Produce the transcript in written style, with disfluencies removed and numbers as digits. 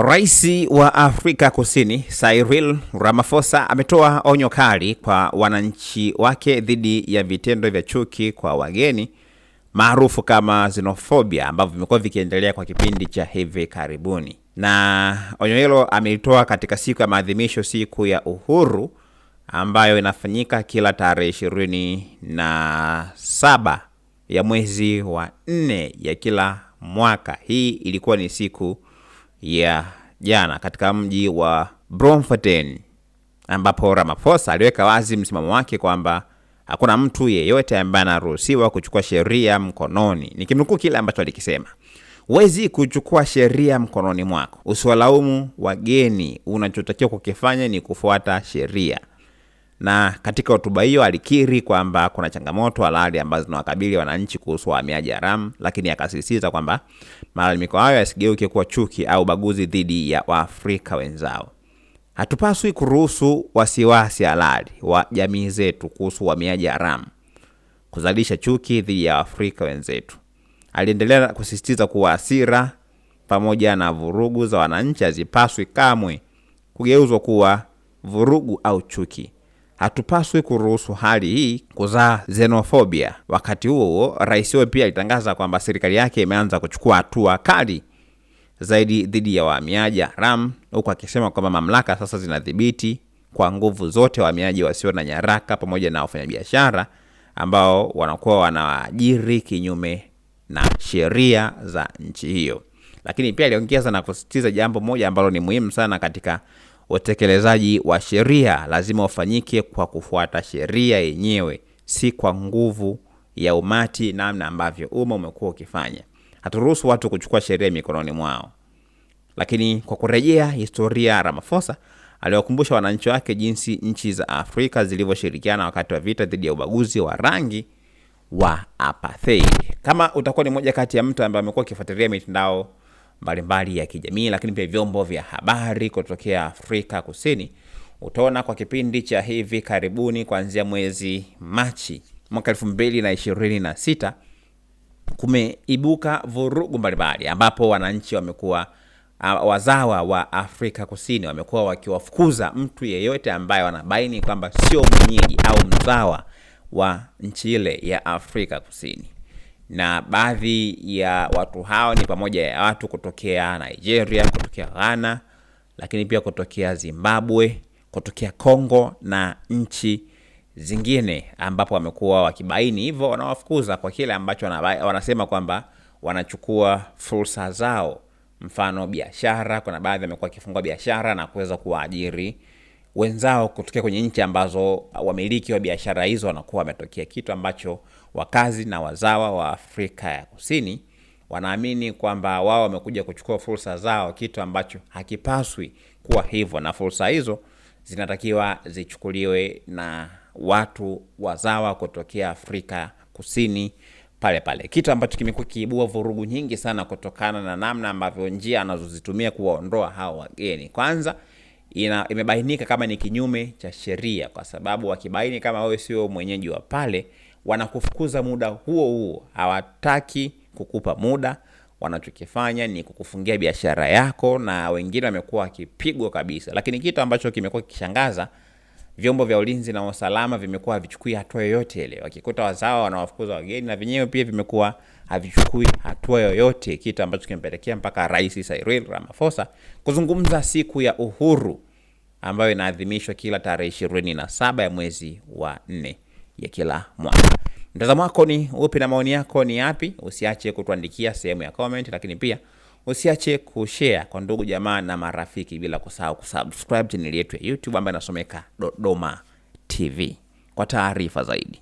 Rais wa Afrika Kusini Cyril Ramaphosa ametoa onyo kali kwa wananchi wake dhidi ya vitendo vya chuki kwa wageni maarufu kama xenophobia ambavyo vimekuwa vikiendelea kwa kipindi cha hivi karibuni. Na onyo hilo amelitoa katika siku ya maadhimisho siku ya uhuru ambayo inafanyika kila tarehe 27 ya mwezi wa 4 ya kila mwaka. Hii ilikuwa ni siku ya jana katika mji wa Bloemfontein, ambapo Ramaphosa aliweka wazi msimamo wake kwamba hakuna mtu yeyote ambaye anaruhusiwa kuchukua sheria mkononi. Nikimnukuu kile ambacho alikisema: "Huwezi kuchukua sheria mkononi mwako. Usiwalaumu wageni, unachotakiwa kukifanya ni kufuata sheria." Na katika hotuba hiyo alikiri kwamba kuna changamoto halali ambazo zinawakabili wananchi kuhusu wahamiaji haramu, lakini akasisitiza kwamba malalamiko hayo yasigeuke kuwa chuki au baguzi dhidi ya Waafrika wenzao. Hatupaswi kuruhusu wasiwasi halali wa jamii zetu kuhusu wahamiaji haramu kuzalisha chuki dhidi ya Waafrika wenzetu. Aliendelea kusisitiza kuwa hasira pamoja na vurugu za wananchi hazipaswi kamwe kugeuzwa kuwa vurugu au chuki. Hatupaswi kuruhusu hali hii kuzaa xenophobia. Wakati huo, rais huyo pia alitangaza kwamba serikali yake imeanza kuchukua hatua kali zaidi dhidi ya wahamiaji haramu, huku akisema kwamba mamlaka sasa zinadhibiti kwa nguvu zote wahamiaji wasio na nyaraka pamoja na wafanyabiashara ambao wanakuwa wanaajiri kinyume na sheria za nchi hiyo. Lakini pia aliongeza na kusisitiza jambo moja ambalo ni muhimu sana katika utekelezaji wa sheria: lazima ufanyike kwa kufuata sheria yenyewe, si kwa nguvu ya umati namna ambavyo umekuwa ukifanya. Haturuhusu watu kuchukua sheria mikononi mwao. Lakini kwa kurejea historia, Ramaphosa aliwakumbusha wananchi wake jinsi nchi za Afrika zilivyoshirikiana wakati wa vita dhidi ya ubaguzi wa rangi wa apartheid. Kama utakuwa ni moja kati ya mtu ambaye amekuwa akifuatilia mitandao mbalimbali ya kijamii, lakini pia vyombo vya habari kutokea Afrika Kusini, utaona kwa kipindi cha hivi karibuni kuanzia mwezi Machi mwaka 2026 kumeibuka vurugu mbalimbali ambapo wananchi wamekuwa wazawa wa Afrika Kusini wamekuwa wakiwafukuza mtu yeyote ambaye wanabaini kwamba sio mwenyeji au mzawa wa nchi ile ya Afrika Kusini. Na baadhi ya watu hao ni pamoja ya watu kutokea Nigeria, kutokea Ghana, lakini pia kutokea Zimbabwe, kutokea Kongo na nchi zingine, ambapo wamekuwa wakibaini hivyo wanawafukuza kwa kile ambacho wanasema kwamba wanachukua fursa zao. Mfano biashara, kuna baadhi wamekuwa wakifungua biashara na kuweza kuwaajiri wenzao kutokea kwenye nchi ambazo wamiliki wa biashara hizo wanakuwa wametokea, kitu ambacho wakazi na wazawa wa Afrika ya Kusini wanaamini kwamba wao wamekuja kuchukua fursa zao, kitu ambacho hakipaswi kuwa hivyo, na fursa hizo zinatakiwa zichukuliwe na watu wazawa kutokea Afrika Kusini pale pale, kitu ambacho kimekuwa kiibua vurugu nyingi sana kutokana na namna ambavyo njia anazozitumia kuwaondoa hao wageni. Kwanza imebainika kama ni kinyume cha sheria, kwa sababu wakibaini kama wewe sio mwenyeji wa pale, wanakufukuza muda huo huo. Hawataki kukupa muda, wanachokifanya ni kukufungia biashara yako, na wengine wamekuwa wakipigwa kabisa. Lakini kitu ambacho kimekuwa kishangaza, vyombo vya ulinzi na usalama vimekuwa havichukui hatua yoyote ile. Wakikuta wazawa wanawafukuza wageni, na wenyewe pia vimekuwa havichukui hatua yoyote, kitu ambacho kimepelekea mpaka Rais Cyril Ramaphosa kuzungumza siku ya uhuru ambayo inaadhimishwa kila tarehe 27 ya mwezi wa 4 ya kila mwaka. Mtazamo wako ni upi na maoni yako ni yapi? Usiache kutuandikia sehemu ya comment, lakini pia usiache kushare kwa ndugu jamaa na marafiki, bila kusahau kusubscribe channel yetu ya YouTube ambayo inasomeka Dodoma TV kwa taarifa zaidi.